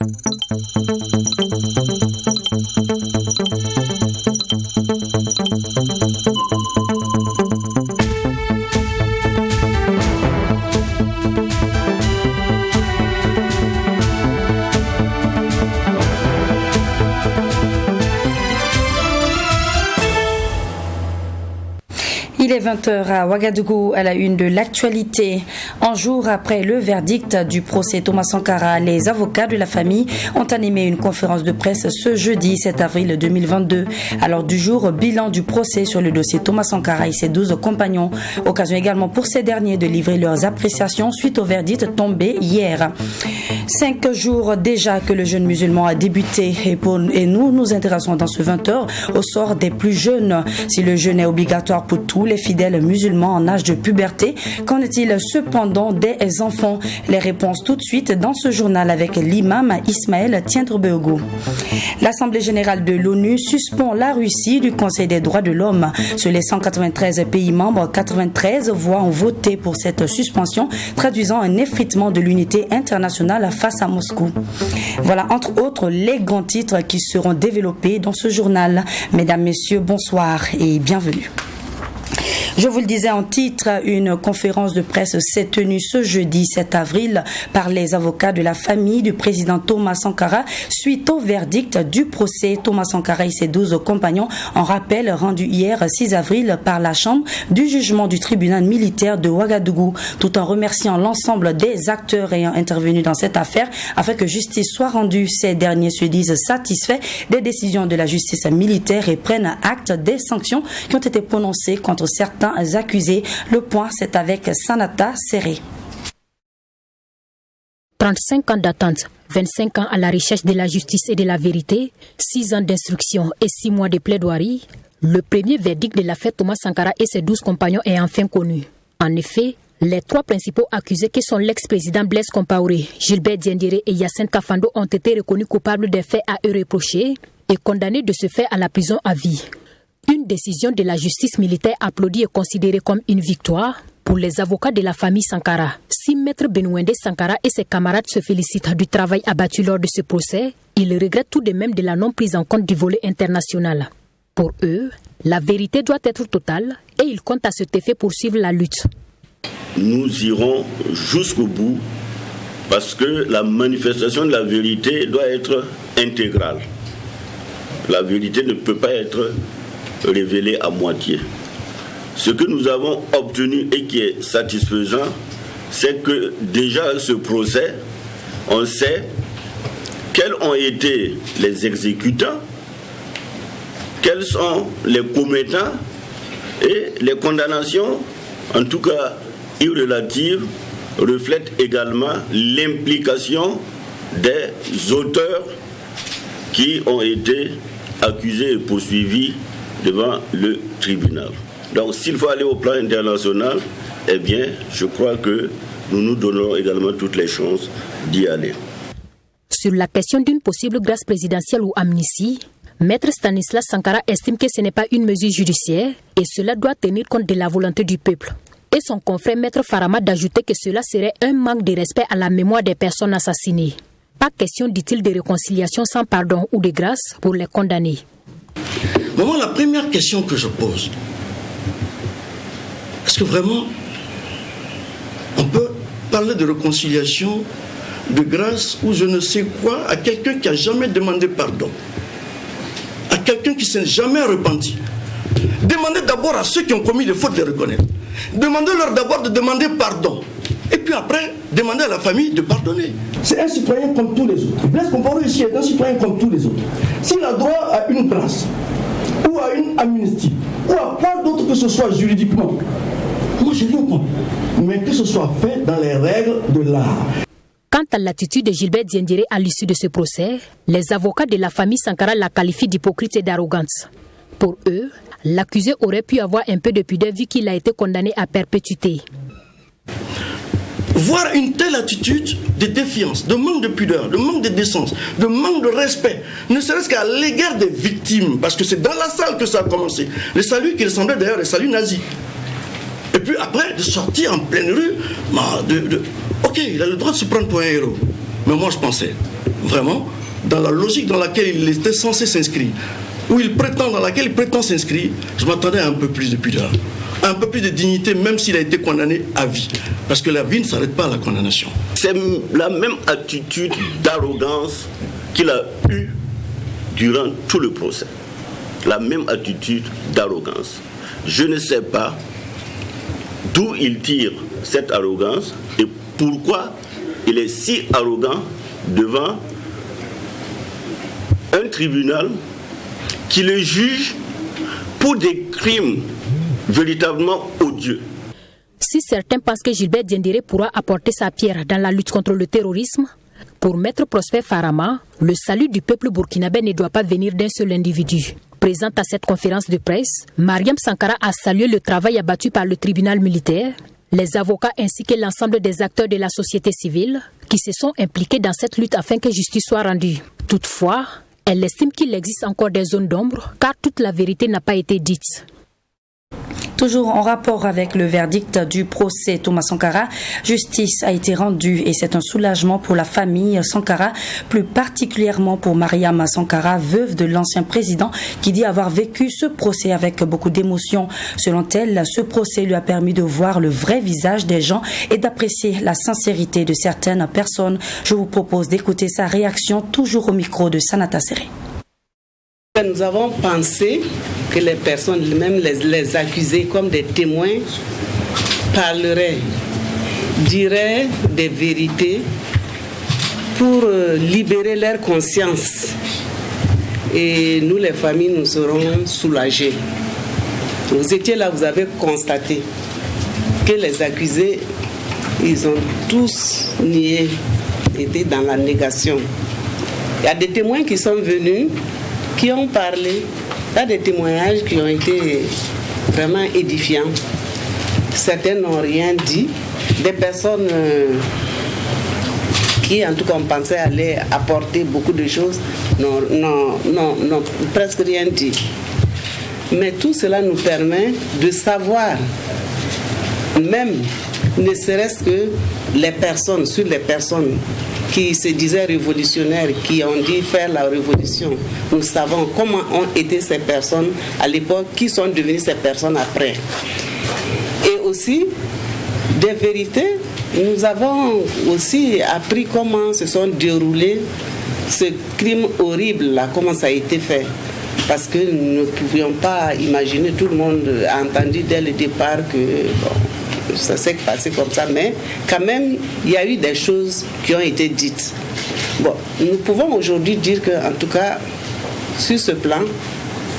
Il est 20h à Ouagadougou, à la une de l'actualité. Un jour après le verdict du procès Thomas Sankara, les avocats de la famille ont animé une conférence de presse ce jeudi 7 avril 2022. Alors du jour, bilan du procès sur le dossier Thomas Sankara et ses 12 compagnons. Occasion également pour ces derniers de livrer leurs appréciations suite au verdict tombé hier. 5 jours déjà que le jeûne musulman a débuté et nous nous intéressons dans ce 20h au sort des plus jeunes. Si le jeûne est obligatoire pour tous les fidèles musulmans en âge de puberté, qu'en est-il cependant des enfants? Les réponses tout de suite dans ce journal avec l'imam Ismaël Tiendrebeogo. L'Assemblée générale de l'ONU suspend la Russie du Conseil des droits de l'homme. Sur les 193 pays membres, 93 voix ont voté pour cette suspension, traduisant un effritement de l'unité internationale face à Moscou. Voilà entre autres les grands titres qui seront développés dans ce journal. Mesdames, Messieurs, bonsoir et bienvenue. Je vous le disais en titre, une conférence de presse s'est tenue ce jeudi 7 avril par les avocats de la famille du président Thomas Sankara suite au verdict du procès Thomas Sankara et ses 12 compagnons en rappel rendu hier 6 avril par la chambre du jugement du tribunal militaire de Ouagadougou, tout en remerciant l'ensemble des acteurs ayant intervenu dans cette affaire afin que justice soit rendue. Ces derniers se disent satisfaits des décisions de la justice militaire et prennent acte des sanctions qui ont été prononcées contre certains accusés. Le point, c'est avec Sanata Serré. 35 ans d'attente, 25 ans à la recherche de la justice et de la vérité, 6 ans d'instruction et 6 mois de plaidoirie. Le premier verdict de l'affaire Thomas Sankara et ses 12 compagnons est enfin connu. En effet, les 3 principaux accusés qui sont l'ex-président Blaise Compaoré, Gilbert Diendéré et Hyacinthe Kafando ont été reconnus coupables des faits à eux reprochés et condamnés de ce fait à la prison à vie. Une décision de la justice militaire applaudie et considérée comme une victoire pour les avocats de la famille Sankara. Si Maître Benouende Sankara et ses camarades se félicitent du travail abattu lors de ce procès, ils regrettent tout de même de la non prise en compte du volet international. Pour eux, la vérité doit être totale et ils comptent à cet effet poursuivre la lutte. Nous irons jusqu'au bout parce que la manifestation de la vérité doit être intégrale. La vérité ne peut pas être révélé à moitié. Ce que nous avons obtenu et qui est satisfaisant, c'est que déjà ce procès, on sait quels ont été les exécutants, quels sont les commettants et les condamnations, en tout cas irrélatives, reflètent également l'implication des auteurs qui ont été accusés et poursuivis devant le tribunal. Donc s'il faut aller au plan international, eh bien, je crois que nous nous donnerons également toutes les chances d'y aller. Sur la question d'une possible grâce présidentielle ou amnistie, Maître Stanislas Sankara estime que ce n'est pas une mesure judiciaire et cela doit tenir compte de la volonté du peuple. Et son confrère Maître Farama d'ajouter que cela serait un manque de respect à la mémoire des personnes assassinées. Pas question, dit-il, de réconciliation sans pardon ou de grâce pour les condamnés. Maman, la première question que je pose, est-ce que vraiment on peut parler de réconciliation, de grâce ou je ne sais quoi à quelqu'un qui n'a jamais demandé pardon, à quelqu'un qui ne s'est jamais repenti? Demandez d'abord à ceux qui ont commis les fautes de les reconnaître. Demandez-leur d'abord de demander pardon. Et puis après, demandez à la famille de pardonner. C'est un citoyen comme tous les autres. Blaise Compaoré ici est un citoyen comme tous les autres. S'il a droit à une grâce, ou à une amnistie, ou à quoi d'autre que ce soit juridiquement, moi je rien contre. Mais que ce soit fait dans les règles de l'art. Quant à l'attitude de Gilbert Diendéré à l'issue de ce procès, les avocats de la famille Sankara la qualifient d'hypocrite et d'arrogante. Pour eux, l'accusé aurait pu avoir un peu de pudeur vu qu'il a été condamné à perpétuité. Voir une telle attitude de défiance, de manque de pudeur, de manque de décence, de manque de respect, ne serait-ce qu'à l'égard des victimes, parce que c'est dans la salle que ça a commencé. Le salut qui ressemblait d'ailleurs au salut nazi. Et puis après, de sortir en pleine rue, ok, il a le droit de se prendre pour un héros. Mais moi, je pensais, vraiment, dans la logique dans laquelle il était censé s'inscrire, dans laquelle il prétend s'inscrire, je m'attendais à un peu plus de pudeur, un peu plus de dignité, même s'il a été condamné à vie. Parce que la vie ne s'arrête pas à la condamnation. C'est la même attitude d'arrogance qu'il a eue durant tout le procès. La même attitude d'arrogance. Je ne sais pas d'où il tire cette arrogance et pourquoi il est si arrogant devant un tribunal qui le juge pour des crimes véritablement odieux. Si certains pensent que Gilbert Diendéré pourra apporter sa pierre dans la lutte contre le terrorisme, pour Maître Prosper Farama, le salut du peuple burkinabé ne doit pas venir d'un seul individu. Présente à cette conférence de presse, Mariam Sankara a salué le travail abattu par le tribunal militaire, les avocats ainsi que l'ensemble des acteurs de la société civile qui se sont impliqués dans cette lutte afin que justice soit rendue. Toutefois, elle estime qu'il existe encore des zones d'ombre car toute la vérité n'a pas été dite. Toujours en rapport avec le verdict du procès Thomas Sankara, justice a été rendue et c'est un soulagement pour la famille Sankara, plus particulièrement pour Mariam Sankara, veuve de l'ancien président, qui dit avoir vécu ce procès avec beaucoup d'émotion. Selon elle, ce procès lui a permis de voir le vrai visage des gens et d'apprécier la sincérité de certaines personnes. Je vous propose d'écouter sa réaction, toujours au micro de Sanata Serré. Nous avons pensé que les personnes, même les accusés comme des témoins, parleraient, diraient des vérités pour libérer leur conscience. Et nous, les familles, nous serons soulagés. Vous étiez là, vous avez constaté que les accusés, ils ont tous nié, étaient dans la négation. Il y a des témoins qui sont venus, qui ont parlé. Il y a des témoignages qui ont été vraiment édifiants. Certains n'ont rien dit. Des personnes qui, en tout cas, on pensait aller apporter beaucoup de choses, n'ont presque rien dit. Mais tout cela nous permet de savoir, même ne serait-ce que les personnes, sur les personnes qui se disaient révolutionnaires, qui ont dit faire la révolution. Nous savons comment ont été ces personnes à l'époque, qui sont devenues ces personnes après. Et aussi, des vérités, nous avons aussi appris comment se sont déroulés ce crime horrible-là, comment ça a été fait. Parce que nous ne pouvions pas imaginer, tout le monde a entendu dès le départ que ça s'est passé comme ça, mais quand même, il y a eu des choses qui ont été dites. Bon, nous pouvons aujourd'hui dire qu'en tout cas, sur ce plan,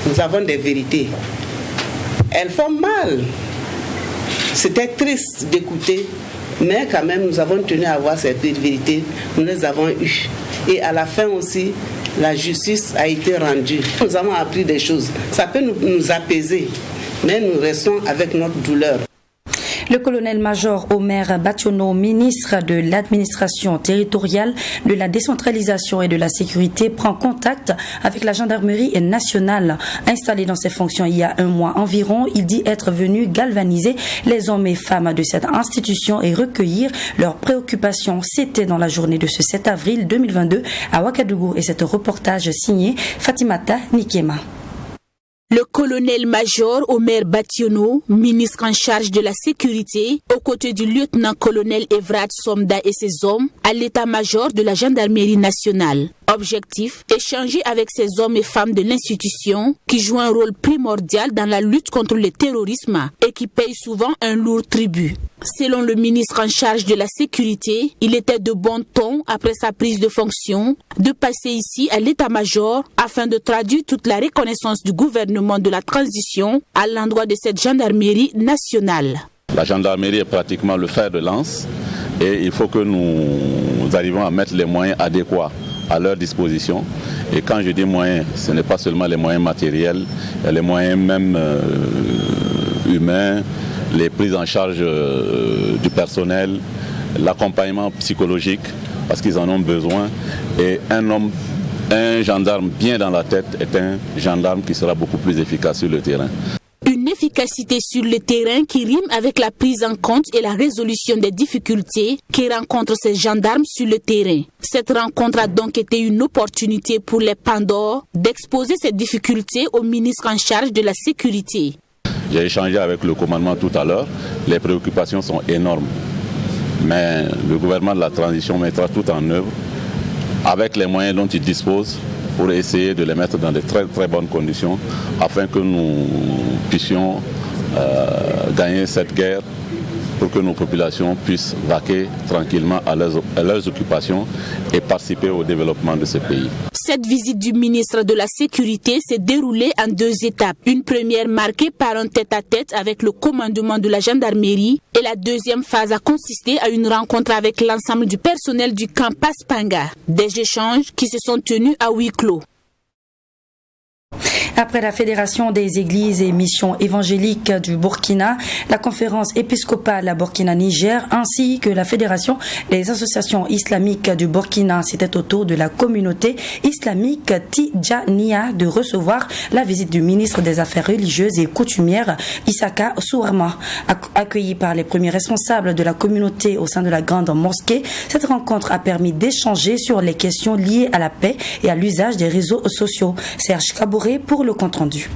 nous avons des vérités. Elles font mal. C'était triste d'écouter, mais quand même, nous avons tenu à avoir ces vérités. Nous les avons eues. Et à la fin aussi, la justice a été rendue. Nous avons appris des choses. Ça peut nous apaiser, mais nous restons avec notre douleur. Le colonel-major Omer Bationo, ministre de l'administration territoriale, de la décentralisation et de la sécurité, prend contact avec la gendarmerie nationale. Installé dans ses fonctions il y a un mois environ, il dit être venu galvaniser les hommes et femmes de cette institution et recueillir leurs préoccupations. C'était dans la journée de ce 7 avril 2022 à Ouagadougou et c'est un reportage signé Fatimata Nikema. Le colonel-major Omer Bationo, ministre en charge de la sécurité, aux côtés du lieutenant-colonel Evrad Somda et ses hommes, à l'état-major de la gendarmerie nationale. Objectif, échanger avec ces hommes et femmes de l'institution qui jouent un rôle primordial dans la lutte contre le terrorisme et qui payent souvent un lourd tribut. Selon le ministre en charge de la sécurité, il était de bon ton, après sa prise de fonction, de passer ici à l'état-major afin de traduire toute la reconnaissance du gouvernement de la transition à l'endroit de cette gendarmerie nationale. La gendarmerie est pratiquement le fer de lance et il faut que nous arrivions à mettre les moyens adéquats à leur disposition. Et quand je dis moyens, ce n'est pas seulement les moyens matériels, il y a les moyens même humains, les prises en charge du personnel, l'accompagnement psychologique, parce qu'ils en ont besoin. Et un gendarme bien dans la tête est un gendarme qui sera beaucoup plus efficace sur le terrain. Une efficacité l'efficacité sur le terrain qui rime avec la prise en compte et la résolution des difficultés que rencontrent ces gendarmes sur le terrain. Cette rencontre a donc été une opportunité pour les Pandores d'exposer ces difficultés au ministre en charge de la sécurité. J'ai échangé avec le commandement tout à l'heure. Les préoccupations sont énormes. Mais le gouvernement de la transition mettra tout en œuvre avec les moyens dont il dispose pour essayer de les mettre dans de très très bonnes conditions afin que nous puissions gagner cette guerre pour que nos populations puissent vaquer tranquillement à leurs occupations et participer au développement de ce pays. Cette visite du ministre de la Sécurité s'est déroulée en 2 étapes. Une première marquée par un tête-à-tête avec le commandement de la gendarmerie et la deuxième phase a consisté à une rencontre avec l'ensemble du personnel du camp Paspanga. Des échanges qui se sont tenus à huis clos. Après la Fédération des églises et missions évangéliques du Burkina, la conférence épiscopale Burkina-Niger ainsi que la Fédération des associations islamiques du Burkina, c'était au tour de la communauté islamique Tidjania de recevoir la visite du ministre des Affaires religieuses et coutumières Issaka Souarma. Accueilli par les premiers responsables de la communauté au sein de la grande mosquée, cette rencontre a permis d'échanger sur les questions liées à la paix et à l'usage des réseaux sociaux. Serge Kabouré pour le compte-rendu.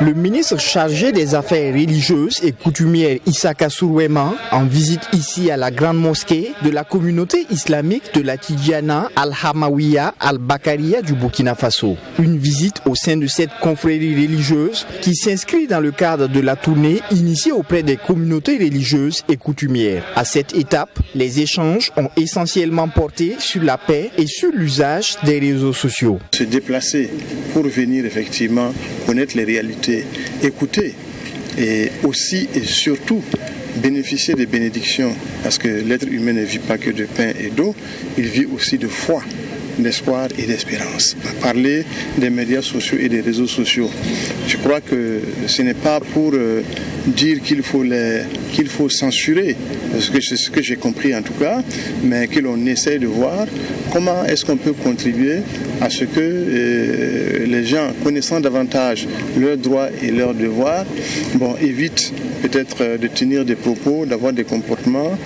Le ministre chargé des Affaires religieuses et coutumières Issaka Souarma, en visite ici à la grande mosquée de la communauté islamique de la Tidjana Al-Hamawiya Al-Bakaria du Burkina Faso. Une visite au sein de cette confrérie religieuse qui s'inscrit dans le cadre de la tournée initiée auprès des communautés religieuses et coutumières. À cette étape, les échanges ont essentiellement porté sur la paix et sur l'usage des réseaux sociaux. Se déplacer pour venir effectivement connaître les réalités, écouter et aussi et surtout bénéficier des bénédictions, parce que l'être humain ne vit pas que de pain et d'eau, il vit aussi de foi, d'espoir et d'espérance. Parler des médias sociaux et des réseaux sociaux, je crois que ce n'est pas pour dire qu'il faut censurer, c'est ce que j'ai compris en tout cas, mais que l'on essaie de voir comment est-ce qu'on peut contribuer à ce que les gens, connaissant davantage leurs droits et leurs devoirs, évitent peut-être de tenir des propos, d'avoir des comportements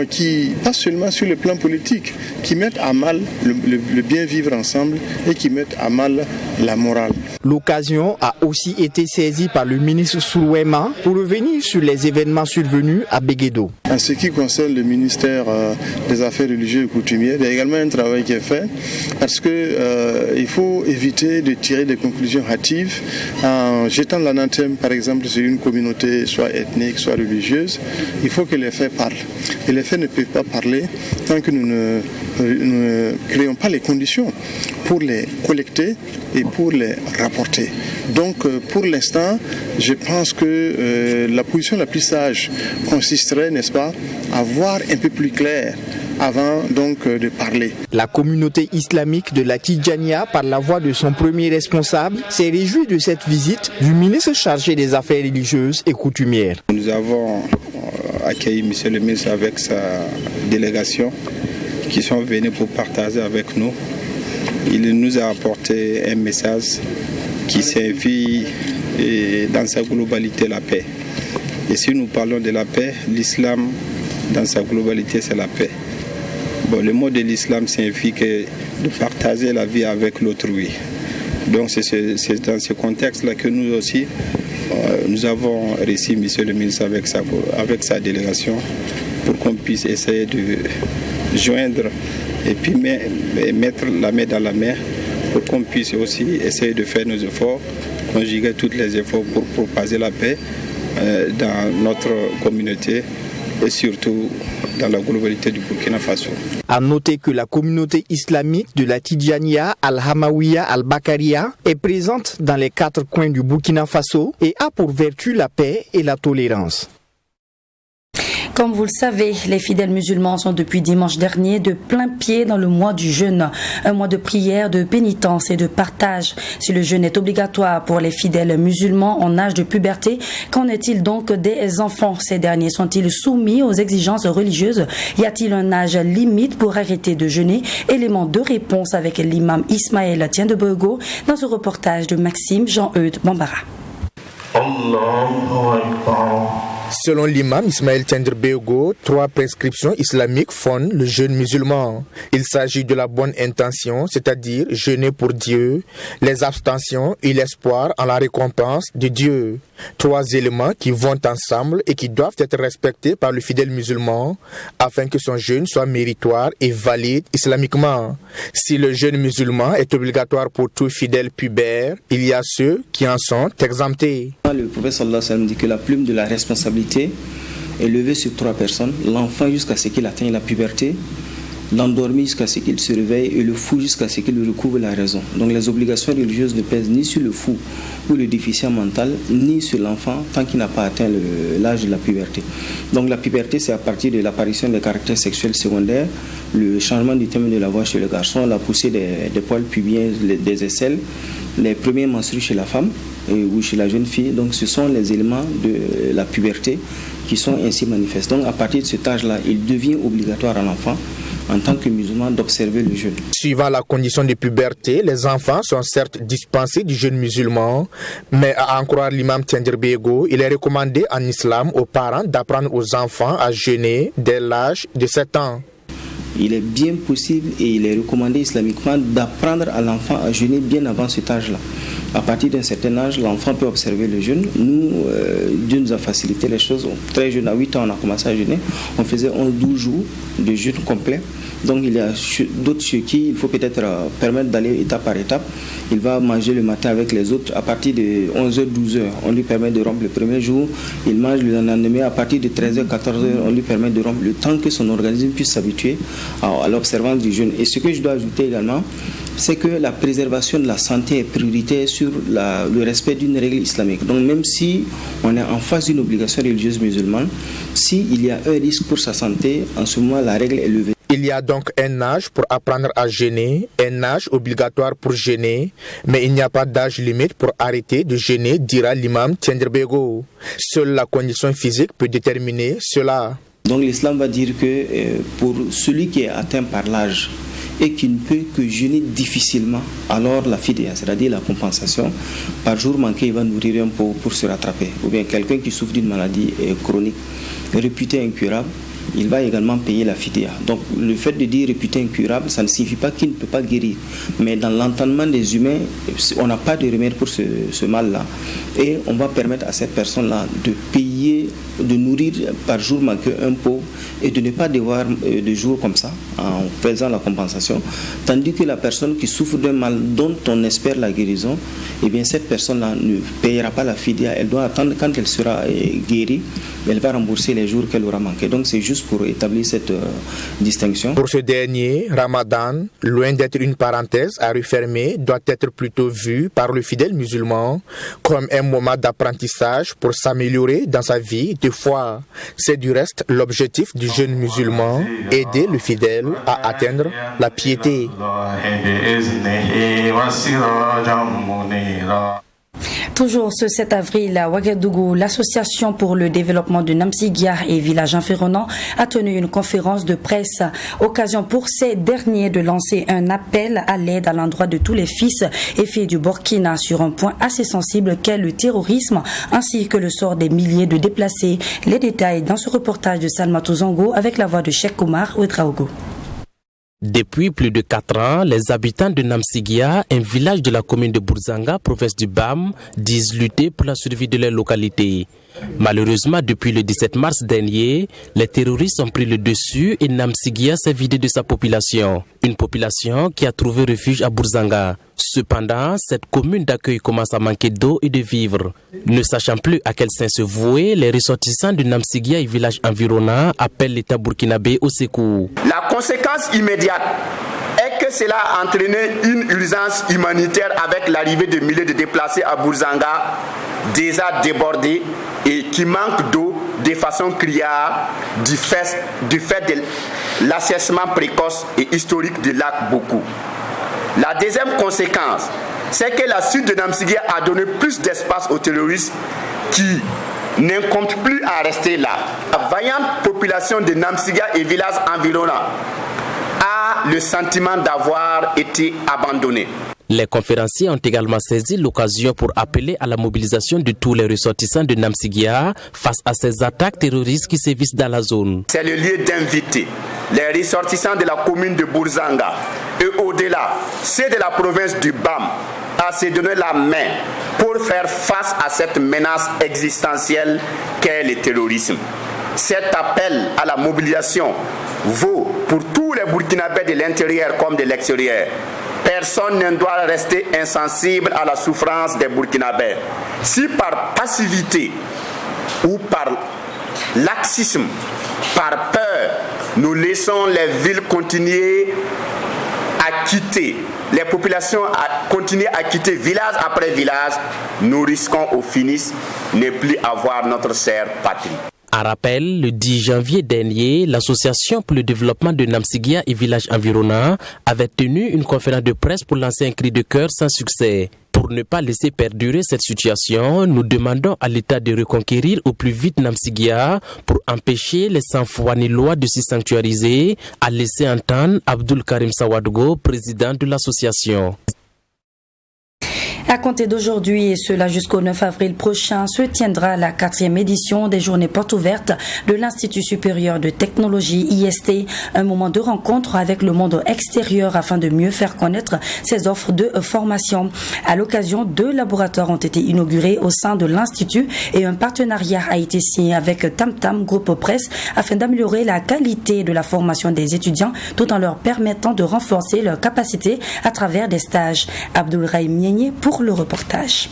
qui, pas seulement sur le plan politique, qui mettent à mal le bien vivre ensemble et qui mettent à mal la morale. L'occasion a aussi été saisie par le ministre Souarma pour revenir sur les événements survenus à Béguédo. En ce qui concerne le ministère des Affaires religieuses et coutumières, il y a également un travail qui est fait parce qu'il faut éviter de tirer des conclusions hâtives en jetant l'anathème par exemple sur une communauté soit ethnique, soit religieuse. Il faut que les faits parlent. Et les faits ne peuvent pas parler tant que nous ne créons pas les conditions pour les collecter et pour les rapporter. Donc pour l'instant, je pense que la position la plus sage consisterait, n'est-ce pas, à voir un peu plus clair avant donc de parler. La communauté islamique de la Tidjania, par la voix de son premier responsable, s'est réjouie de cette visite du ministre chargé des Affaires religieuses et coutumières. Nous avons accueilli M. le ministre avec sa délégation qui sont venus pour partager avec nous. Il nous a apporté un message qui signifie dans sa globalité la paix. Et si nous parlons de la paix, l'islam dans sa globalité c'est la paix. Le mot de l'islam signifie de partager la vie avec l'autrui. Donc c'est dans ce contexte-là que nous aussi, nous avons reçu M. le ministre avec sa délégation pour qu'on puisse essayer de joindre et puis mettre la main dans la main pour qu'on puisse aussi essayer de faire nos efforts, conjuguer tous les efforts pour propager la paix dans notre communauté et surtout dans la globalité du Burkina Faso. À noter que la communauté islamique de la Tidjania Al-Hamawiya Al-Bakaria est présente dans les 4 coins du Burkina Faso et a pour vertu la paix et la tolérance. Comme vous le savez, les fidèles musulmans sont depuis dimanche dernier de plein pied dans le mois du jeûne. Un mois de prière, de pénitence et de partage. Si le jeûne est obligatoire pour les fidèles musulmans en âge de puberté, qu'en est-il donc des enfants? Ces derniers sont-ils soumis aux exigences religieuses? Y a-t-il un âge limite pour arrêter de jeûner? Élément de réponse avec l'imam Ismaël Tiendebogo dans ce reportage de Maxime Jean-Eudes Bambara. Selon l'imam Ismaël Tendrbego, 3 prescriptions islamiques fondent le jeûne musulman. Il s'agit de la bonne intention, c'est-à-dire jeûner pour Dieu, les abstentions et l'espoir en la récompense de Dieu. 3 éléments qui vont ensemble et qui doivent être respectés par le fidèle musulman afin que son jeûne soit méritoire et valide islamiquement. Si le jeûne musulman est obligatoire pour tout fidèle pubère, il y a ceux qui en sont exemptés. Le prophète sallallahu alayhi wa sallam dit que la plume de la responsabilité est levée sur 3 personnes: l'enfant jusqu'à ce qu'il atteigne la puberté, l'endormi jusqu'à ce qu'il se réveille et le fou jusqu'à ce qu'il recouvre la raison. Donc les obligations religieuses ne pèsent ni sur le fou ou le déficient mental, ni sur l'enfant tant qu'il n'a pas atteint l'âge de la puberté. Donc la puberté, c'est à partir de l'apparition des caractères sexuels secondaires, le changement du thème de la voix chez le garçon, la poussée des poils pubiens, des aisselles, les premiers menstrues chez la femme ou chez la jeune fille. Donc ce sont les éléments de la puberté qui sont ainsi manifestes. Donc à partir de cet âge-là, il devient obligatoire à l'enfant en tant que musulman d'observer le jeûne. Suivant la condition de puberté, les enfants sont certes dispensés du jeûne musulman, mais à en croire l'imam Tendrbego, il est recommandé en islam aux parents d'apprendre aux enfants à jeûner dès l'âge de 7 ans. Il est bien possible et il est recommandé islamiquement d'apprendre à l'enfant à jeûner bien avant cet âge-là. À partir d'un certain âge, l'enfant peut observer le jeûne. Nous, Dieu nous a facilité les choses. Très jeune, à 8 ans, on a commencé à jeûner. On faisait 12 jours de jeûne complet. Donc il y a d'autres chez qui il faut peut-être permettre d'aller étape par étape. Il va manger le matin avec les autres. À partir de 11h, 12h, on lui permet de rompre le premier jour. Il mange le lendemain. À partir de 13h, 14h, on lui permet de rompre le temps que son organisme puisse s'habituer à l'observance du jeûne. Et ce que je dois ajouter également, c'est que la préservation de la santé est prioritaire sur le respect d'une règle islamique. Donc même si on est en face d'une obligation religieuse musulmane, s'il y a un risque pour sa santé, en ce moment la règle est levée. Il y a donc un âge pour apprendre à jeûner, un âge obligatoire pour jeûner, mais il n'y a pas d'âge limite pour arrêter de jeûner, dira l'imam Tendrbego. Seule la condition physique peut déterminer cela. Donc l'islam va dire que pour celui qui est atteint par l'âge et qui ne peut que jeûner difficilement, alors la fidya, c'est-à-dire la compensation, par jour manqué, il va nourrir un pauvre pour se rattraper. Ou bien quelqu'un qui souffre d'une maladie chronique, réputée incurable, il va également payer la fidya. Donc le fait de dire réputé incurable, ça ne signifie pas qu'il ne peut pas guérir. Mais dans l'entendement des humains, on n'a pas de remède pour ce mal-là. Et on va permettre à cette personne-là de payer, de nourrir par jour manqué un pauvre et de ne pas devoir de jours comme ça en faisant la compensation. Tandis que la personne qui souffre d'un mal dont on espère la guérison, eh bien cette personne-là ne payera pas la fidya. Elle doit attendre quand elle sera guérie, elle va rembourser les jours qu'elle aura manqué. Donc c'est juste pour établir cette distinction. Pour ce dernier, Ramadan, loin d'être une parenthèse à refermer, doit être plutôt vu par le fidèle musulman comme un moment d'apprentissage pour s'améliorer dans sa vie de foi. C'est du reste l'objectif du jeune musulman, aider le fidèle à atteindre la piété. Toujours ce 7 avril à Ouagadougou, l'Association pour le développement de Namsigia et village environnant a tenu une conférence de presse. Occasion pour ces derniers de lancer un appel à l'aide à l'endroit de tous les fils et filles du Burkina sur un point assez sensible qu'est le terrorisme ainsi que le sort des milliers de déplacés. Les détails dans ce reportage de Salmatou Zongo avec la voix de Cheikh Oumar Ouedraogo. Depuis plus de 4 ans, les habitants de Namsigia, un village de la commune de Bourzanga, province du BAM, disent lutter pour la survie de leur localité. Malheureusement, depuis le 17 mars dernier, les terroristes ont pris le dessus et Namsigia s'est vidé de sa population. Une population qui a trouvé refuge à Bourzanga. Cependant, cette commune d'accueil commence à manquer d'eau et de vivres. Ne sachant plus à quel saint se vouer, les ressortissants de Namsigia et villages environnants appellent l'État burkinabé au secours. La conséquence immédiate est que cela a entraîné une urgence humanitaire avec l'arrivée de milliers de déplacés à Bourzanga, déjà débordés et qui manquent d'eau de façon criarde du fait de l'assèchement précoce et historique du lac Bokou. La deuxième conséquence, c'est que la suite de Namsigia a donné plus d'espace aux terroristes qui ne comptent plus à rester là. La vaillante population de Namsigia et villages environnants a le sentiment d'avoir été abandonnée. Les conférenciers ont également saisi l'occasion pour appeler à la mobilisation de tous les ressortissants de Namsigia face à ces attaques terroristes qui sévissent dans la zone. C'est le lieu d'inviter les ressortissants de la commune de Bourzanga et au-delà, ceux de la province du BAM, à se donner la main pour faire face à cette menace existentielle qu'est le terrorisme. Cet appel à la mobilisation vaut pour tous les Burkinabés de l'intérieur comme de l'extérieur. Personne ne doit rester insensible à la souffrance des Burkinabés. Si par passivité ou par laxisme, par peur, nous laissons les villes continuer à quitter, les populations continuer à quitter village après village, nous risquons au finish ne plus avoir notre chère patrie. À rappel, le 10 janvier dernier, l'association pour le développement de Namsigia et villages environnants avait tenu une conférence de presse pour lancer un cri de cœur sans succès. Pour ne pas laisser perdurer cette situation, nous demandons à l'État de reconquérir au plus vite Namsigia pour empêcher les sans-foi-ni-loi de s'y sanctuariser, a laissé entendre Abdul Karim Sawadgo, président de l'association. À compter d'aujourd'hui et cela jusqu'au 9 avril prochain, se tiendra la 4e édition des Journées Portes Ouvertes de l'Institut Supérieur de Technologie IST, un moment de rencontre avec le monde extérieur afin de mieux faire connaître ses offres de formation. À l'occasion, 2 laboratoires ont été inaugurés au sein de l'Institut et un partenariat a été signé avec Tam Tam Groupe Presse afin d'améliorer la qualité de la formation des étudiants tout en leur permettant de renforcer leurs capacités à travers des stages. Abdul Rahim Nienye pour le reportage.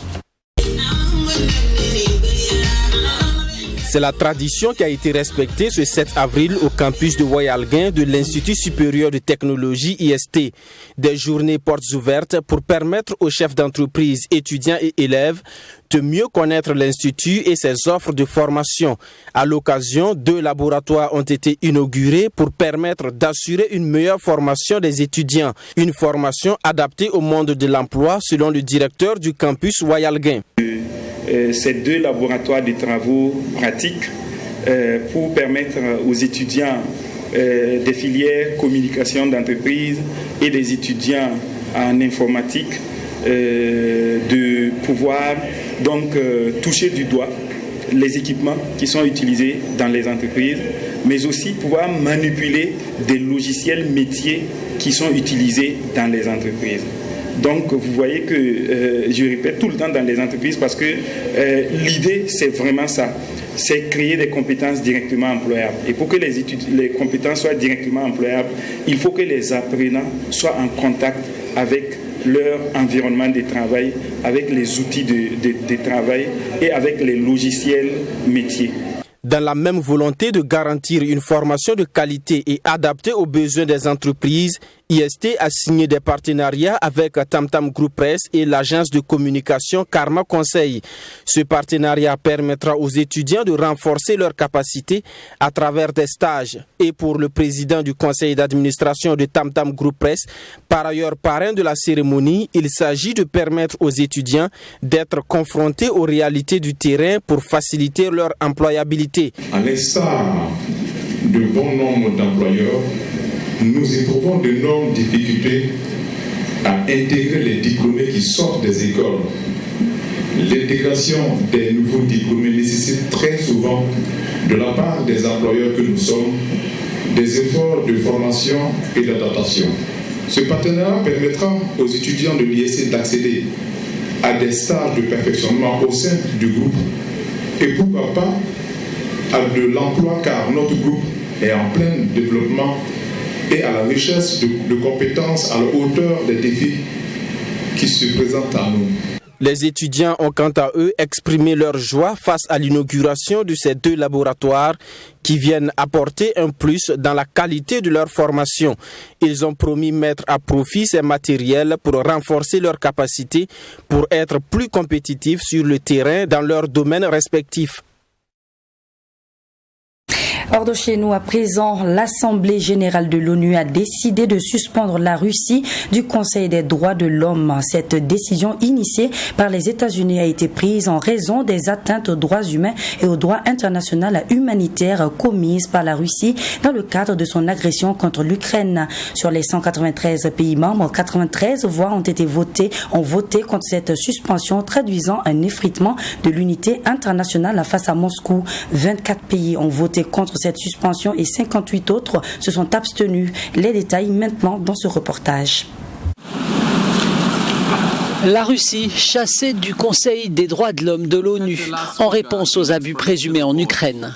C'est la tradition qui a été respectée ce 7 avril au campus de Wayalguin de l'Institut supérieur de technologie IST. Des journées portes ouvertes pour permettre aux chefs d'entreprise, étudiants et élèves de mieux connaître l'Institut et ses offres de formation. À l'occasion, 2 laboratoires ont été inaugurés pour permettre d'assurer une meilleure formation des étudiants. Une formation adaptée au monde de l'emploi selon le directeur du campus Wayalguin. Ces 2 laboratoires de travaux pratiques pour permettre aux étudiants des filières communication d'entreprise et des étudiants en informatique de pouvoir donc toucher du doigt les équipements qui sont utilisés dans les entreprises, mais aussi pouvoir manipuler des logiciels métiers qui sont utilisés dans les entreprises. Donc vous voyez que je répète tout le temps dans les entreprises parce que l'idée c'est vraiment ça, c'est créer des compétences directement employables. Et pour que les compétences soient directement employables, il faut que les apprenants soient en contact avec leur environnement de travail, avec les outils de travail et avec les logiciels métiers. Dans la même volonté de garantir une formation de qualité et adaptée aux besoins des entreprises, IST a signé des partenariats avec Tam Tam Group Press et l'agence de communication Karma Conseil. Ce partenariat permettra aux étudiants de renforcer leurs capacités à travers des stages. Et pour le président du conseil d'administration de Tam Tam Group Press, par ailleurs parrain de la cérémonie, il s'agit de permettre aux étudiants d'être confrontés aux réalités du terrain pour faciliter leur employabilité. À l'instar de bon nombre d'employeurs, nous éprouvons d'énormes difficultés à intégrer les diplômés qui sortent des écoles. L'intégration des nouveaux diplômés nécessite très souvent, de la part des employeurs que nous sommes, des efforts de formation et d'adaptation. Ce partenariat permettra aux étudiants de l'IST d'accéder à des stages de perfectionnement au sein du groupe et pourquoi pas à de l'emploi, car notre groupe est en plein développement et à la richesse de compétences à la hauteur des défis qui se présentent à nous. Les étudiants ont quant à eux exprimé leur joie face à l'inauguration de ces 2 laboratoires qui viennent apporter un plus dans la qualité de leur formation. Ils ont promis mettre à profit ces matériels pour renforcer leurs capacités pour être plus compétitifs sur le terrain dans leurs domaines respectifs. Hors de chez nous, à présent, l'Assemblée générale de l'ONU a décidé de suspendre la Russie du Conseil des droits de l'homme. Cette décision initiée par les États-Unis a été prise en raison des atteintes aux droits humains et au droit international humanitaire commises par la Russie dans le cadre de son agression contre l'Ukraine. Sur les 193 pays membres, 93 voix ont voté contre cette suspension, traduisant un effritement de l'unité internationale face à Moscou. 24 pays ont voté contre cette suspension et 58 autres se sont abstenus. Les détails maintenant dans ce reportage. La Russie chassée du Conseil des droits de l'homme de l'ONU en réponse aux abus présumés en Ukraine.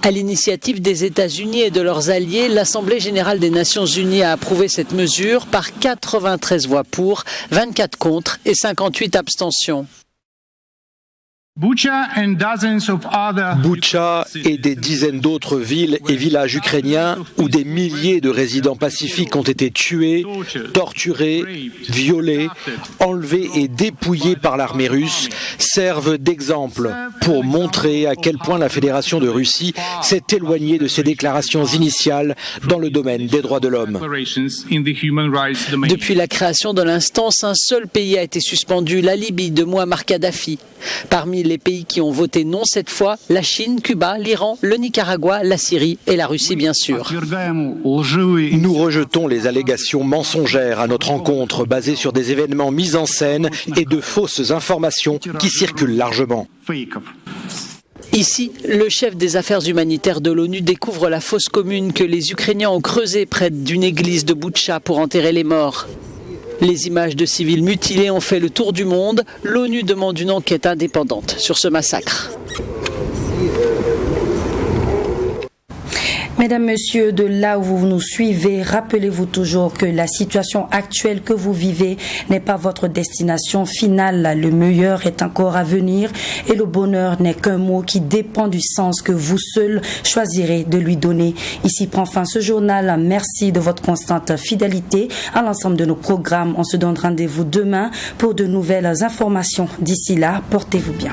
À l'initiative des États-Unis et de leurs alliés, l'Assemblée générale des Nations unies a approuvé cette mesure par 93 voix pour, 24 contre et 58 abstentions. Butcha et des dizaines d'autres villes et villages ukrainiens où des milliers de résidents pacifiques ont été tués, torturés, violés, enlevés et dépouillés par l'armée russe servent d'exemple pour montrer à quel point la Fédération de Russie s'est éloignée de ses déclarations initiales dans le domaine des droits de l'homme. Depuis la création de l'instance, un seul pays a été suspendu, la Libye de Mouammar Kadhafi. Parmi les pays qui ont voté non cette fois, la Chine, Cuba, l'Iran, le Nicaragua, la Syrie et la Russie bien sûr. Nous rejetons les allégations mensongères à notre encontre basées sur des événements mis en scène et de fausses informations qui circulent largement. Ici, le chef des affaires humanitaires de l'ONU découvre la fosse commune que les Ukrainiens ont creusée près d'une église de Boutcha pour enterrer les morts. Les images de civils mutilés ont fait le tour du monde. L'ONU demande une enquête indépendante sur ce massacre. Mesdames, Messieurs, de là où vous nous suivez, rappelez-vous toujours que la situation actuelle que vous vivez n'est pas votre destination finale. Le meilleur est encore à venir et le bonheur n'est qu'un mot qui dépend du sens que vous seul choisirez de lui donner. Ici prend fin ce journal. Merci de votre constante fidélité à l'ensemble de nos programmes. On se donne rendez-vous demain pour de nouvelles informations. D'ici là, portez-vous bien.